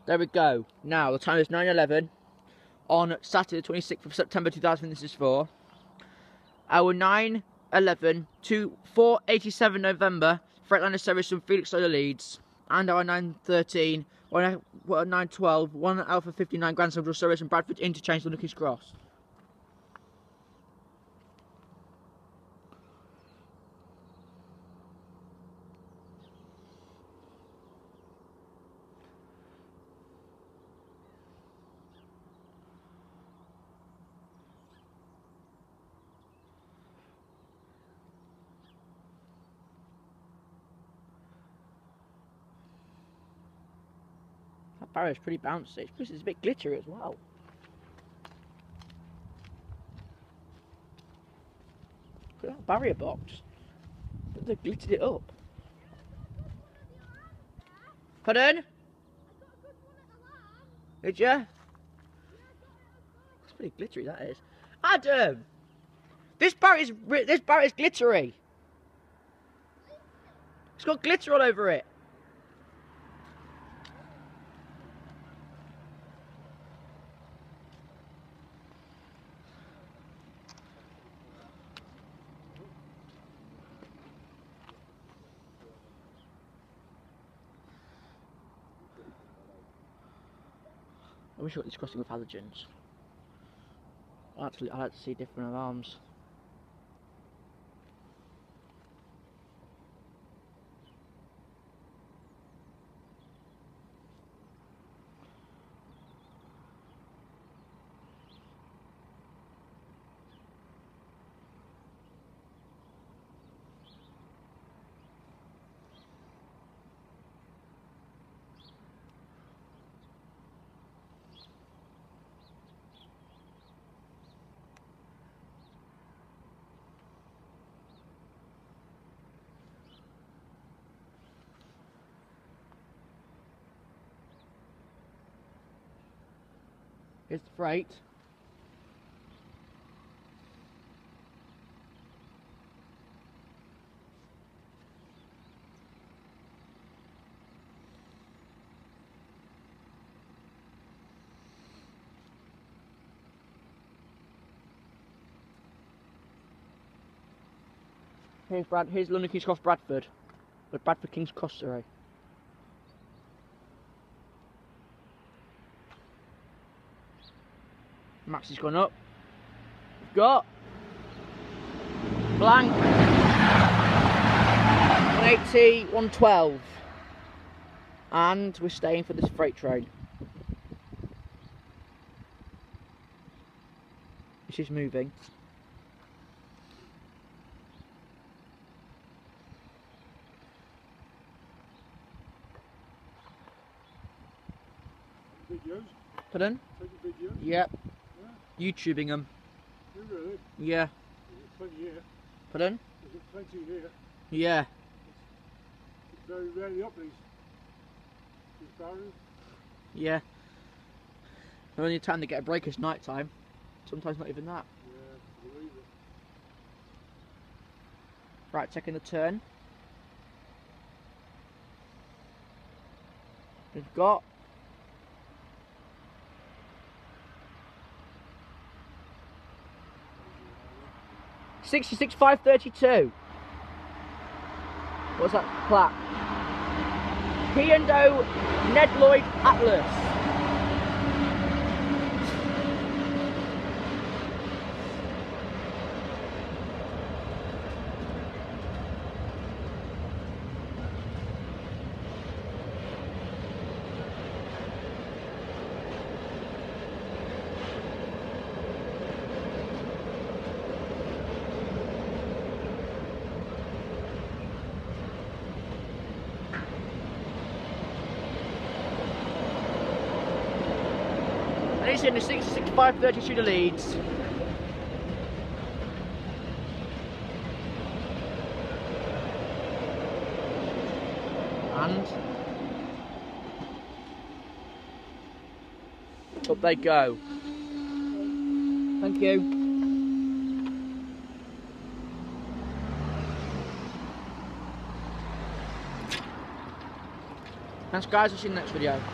There we go. Now, the time is 9:11 on Saturday, the 26th of September 2000. This is for our 9:11 to 4:87 November Freightliner service from Felixstowe, Leeds, and our 9:13, 9:12, 1 Alpha 59 Grand Central service from Bradford Interchange to King's Cross. That barrier's pretty bouncy, plus it's a bit glittery as well. Look at that barrier box. They've glittered it up. Pardon? Did you? It's pretty glittery, that is. Adam! This barrier's glittery. It's got glitter all over it. I wish I got this crossing with halogens. I like to see different alarms. Here's the freight. Here's London King's Cross Bradford. The Bradford King's Cross, sorry. Max has gone up. We've got blank 180, 112, and we're staying for this freight train. This is moving. Videos? Pardon? Taking videos? Yep. Yeah. YouTubing them. You really? Yeah. There's plenty here. Pardon? There's plenty here. Yeah. It's very rarely up these barriers. Yeah. The only time they get a break is night time. Sometimes not even that. Yeah, I believe it. Right, taking the turn. We've got 66,532. What's that plaque? P&O Ned Lloyd Atlas. And it's in the 66,532 to Leeds. And up they go. Thank you. Thanks guys, I'll see you in the next video.